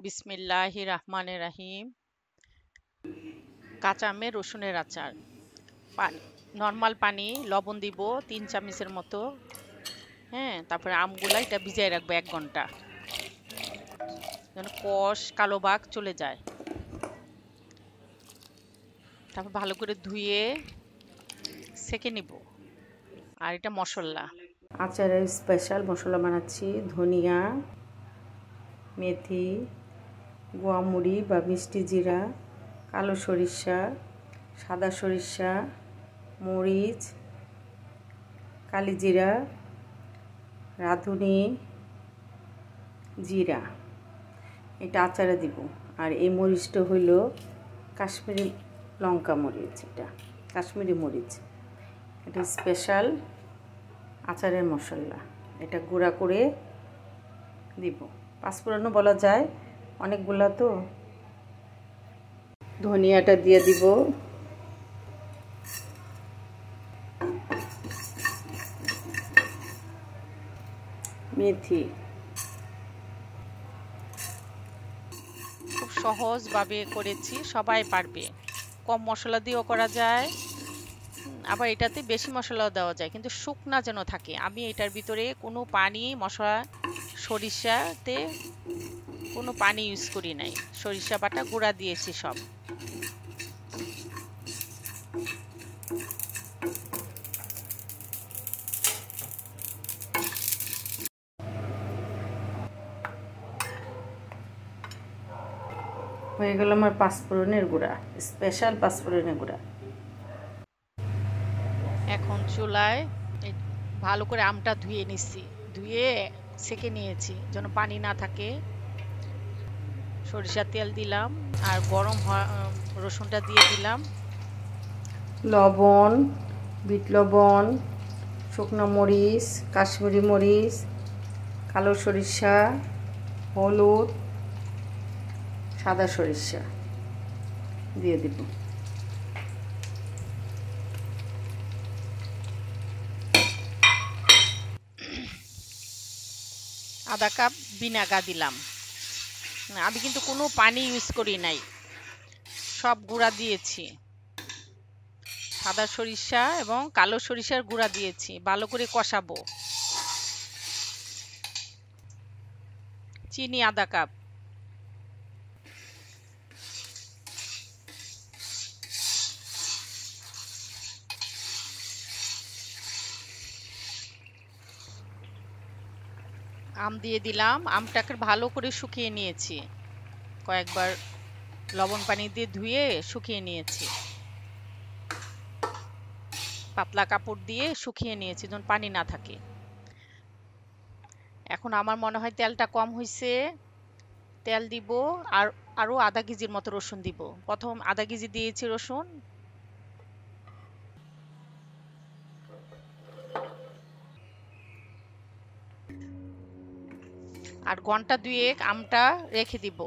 বিসমিল্লাহির রহমানির রহিম। কাঁচা আমের রসুনের আচার। পানি, নর্মাল পানি, লবণ দিব 3 চামচের মতো। হ্যাঁ, তারপরে আমগুলা এটা ভিজায় রাখবো 1 ঘন্টা, যেন কষ কালো বাক চলে যায়। তারপর ভালো করে ধুয়ে সেকে নিব। আর এটা মশলা, আচারের স্পেশাল মশলা বানাচ্ছি। ধনিয়া, মেথি, গোয়ামুড়ি বা মিষ্টি জিরা, কালো সরিষা, সাদা সরিষা, মরিচ, কালিজিরা, রাঁধুনি, জিরা, এটা আচারে দিব। আর এই মরিচটা হইল কাশ্মীরি লঙ্কা মরিচ, এটা কাশ্মীরি মরিচ। এটা স্পেশাল আচারের মশলা, এটা গুঁড়া করে দিব। পাঁচফোড়নও বলা যায়, অনেকগুলা তো। ধনিয়াটা দিয়ে দিব, মেথি। খুব সহজভাবে করেছি, সবাই পারবে। কম মশলা দিয়েও করা যায়, আবার এটাতে বেশি মশলাও দেওয়া যায়, কিন্তু শুকনা যেন থাকে। আমি এটার ভিতরে কোনো পানি মশলা, সরিষাতে কোনো পানি ইউজ করি নাই, সরিষা বাটা গুঁড়া দিয়েছি সব। হয়ে গেল আমার পাঁচফোড়নের গুঁড়া, স্পেশাল পাঁচফোড়নের গুঁড়া। এখন চুলায় ভালো করে আমটা ধুয়ে নিচ্ছি, ধুয়ে সেকে নিয়েছি যেন পানি না থাকে। সরিষার তেল দিলাম, আর গরম রসুনটা দিয়ে দিলাম। লবণ, বিট লবণ, শুকনো মরিচ, কাশ্মীরি মরিচ, কালো সরিষা, হলুদ, সাদা সরিষা দিয়ে দিব। আধা কাপ ভিনেগার দিলাম। আমি কিন্তু কোনো পানি ইউজ করি নাই, সব গুঁড়া দিয়েছি। সাদা সরিষা এবং কালো সরিষার গুঁড়া দিয়েছি, ভালো করে কষাবো। চিনি আধা কাপ, আম দিয়ে দিলাম। আমটাকে ভালো করে শুকিয়ে নিয়েছি, কয়েকবার লবণ পানি দিয়ে ধুয়ে শুকিয়ে নিয়েছি। পাতলা কাপড় দিয়ে শুকিয়ে নিয়েছি যেন পানি না থাকে। এখন আমার মনে হয় তেলটা কম হয়েছে, তেল দিব। আর আরো আধা কেজির মতো রসুন দিব। প্রথম আধা কেজি দিয়েছি রসুন। আর ঘন্টা দুয়েক আমটা রেখে দিব,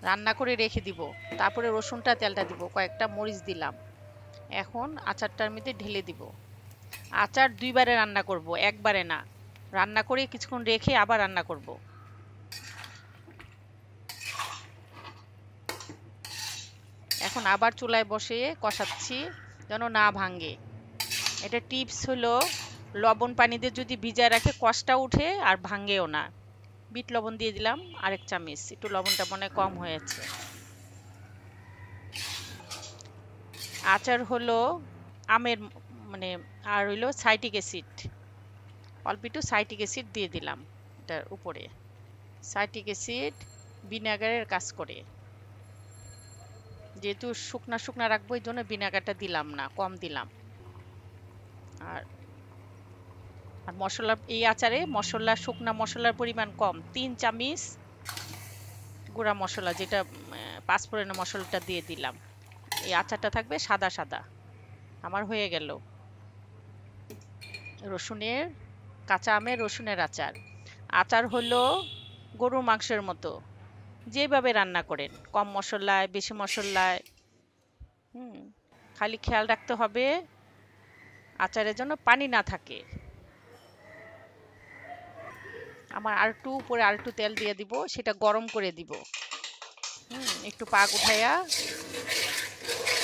রান্না করে রেখে দিব। তারপরে রসুনটা তেলটা দিব, কয়েকটা মরিচ দিলাম। এখন আচারটার মধ্যে ঢেলে দিব। আচার দুইবারে রান্না করব, একবারে না। রান্না করে কিছুক্ষণ রেখে আবার রান্না করব। এখন আবার চুলায় বসে কষাচ্ছি যেন না ভাঙে। এটা টিপস হলো, লবণ পানিতে যদি ভিজায় রাখে কষটা উঠে আর ভাঙেও না। বিট লবণ দিয়ে দিলাম আরেক চামচ, একটু লবণটা মনে কম হয়েছে। আচার হলো আমের, মানে, আর হইলো সাইট্রিক অ্যাসিড, অল্প একটু সাইট্রিক অ্যাসিড দিয়ে দিলাম এটার উপরে। সাইট্রিক অ্যাসিড ভিনেগারের কাজ করে। যেহেতু শুকনা শুকনা রাখবো, এই জন্য ভিনেগারটা দিলাম না, কম দিলাম। আর আর মশলা, এই আচারে মশলা, শুকনা মশলার পরিমাণ কম, 3 চামচ গুঁড়া মশলা, যেটা পাঁচফোড়নের মশলাটা দিয়ে দিলাম। এই আচারটা থাকবে সাদা সাদা। আমার হয়ে গেল রসুনের, কাঁচা আমের রসুনের আচার। আচার হলো গরুর মাংসের মতো, যেভাবে রান্না করেন, কম মশলায় বেশি মশলায়, হুম, খালি খেয়াল রাখতে হবে আচারের জন্য পানি না থাকে। আমার আরেকটু উপরে আরেকটু তেল দিয়ে দিব, সেটা গরম করে দিব। একটু পাক উঠাইয়া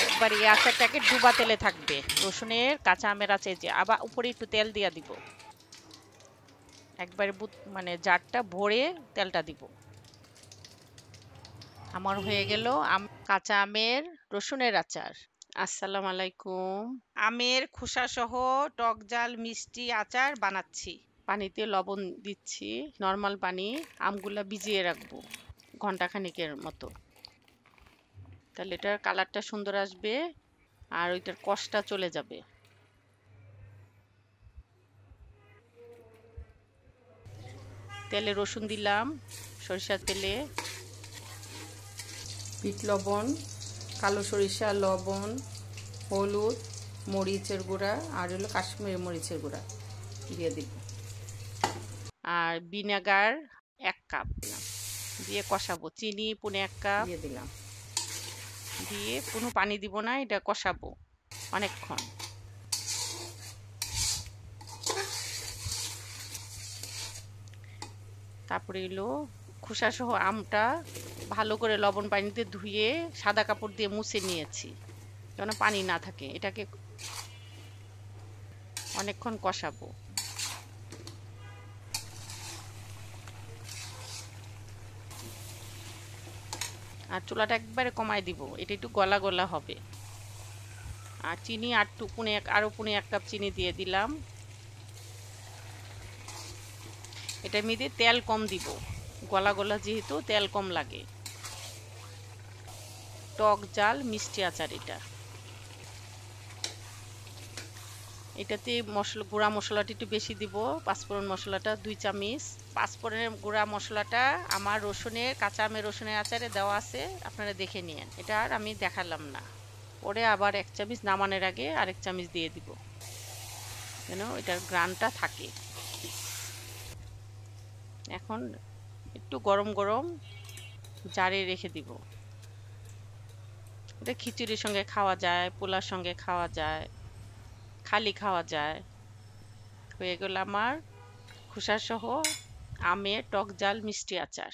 একবার এই আচারটাকে ডুবা তেলে থাকবে, রসুনের কাঁচা আমের আচার, যে আবার উপরে একটু তেল দিয়া দিব, একবারে মানে জারটা ভরে তেলটা দিব। আমার হয়ে গেল কাঁচা আমের রসুনের আচার। আসসালামু আলাইকুম। আমের খোসা সহ টক ঝাল মিষ্টি আচার বানাচ্ছি। পানিতে লবণ দিচ্ছি, নর্মাল পানি। আমগুলা ভিজিয়ে রাখবো ঘন্টাখানিকের মতো, তাহলে এটার কালারটা সুন্দর আসবে আর ওইটার কষটা চলে যাবে। তেলে রসুন দিলাম, সরিষার তেলে বিট লবণ, কালো সরিষা, লবণ, হলুদ, মরিচের গুঁড়া আর হলো কাশ্মীরি মরিচের গুঁড়া দিয়ে দিব। আর ভিনেগার 1 কাপ দিলাম, দিয়ে কষাবো। চিনি 1.5 কাপ দিয়ে দিলাম, দিয়ে কোনো পানি দিব না, এটা কষাবো অনেকক্ষণ। তারপরে এলো খোসা সহ আমটা ভালো করে লবণ পানিতে ধুয়ে সাদা কাপড় দিয়ে মুছে নিয়েছি যেন পানি না থাকে। এটাকে অনেকক্ষণ কষাবো। আর চুলাটা একবারে কমায় দিব, এটা একটু গলা গলা হবে। আর চিনি আরো 1 কাপ চিনি দিয়ে দিলাম। এটার মধ্যে তেল কম দিব, গলা গলা যেহেতু তেল কম লাগে। টক ঝাল মিষ্টি আচার এটাতে গুঁড়া মশলাটা একটু বেশি দিব। পাঁচফোড়ন মশলাটা 2 চামচ। পাঁচফোড়নের গুঁড়া মশলাটা আমার কাঁচা আমের রসুনের আচারে দেওয়া আছে, আপনারা দেখে নিন, এটা আর আমি দেখালাম না। পরে আবার 1 চামচ নামানোর আগে আরেক চামচ দিয়ে দিব যেন এটার ঘ্রাণটা থাকে। এখন একটু গরম গরম জারে রেখে দিব। এটা খিচুড়ির সঙ্গে খাওয়া যায়, পোলার সঙ্গে খাওয়া যায়, খালি খাওয়া যায়। হয়ে গেল আমার খোসা সহ আমের টক ঝাল মিষ্টি আচার।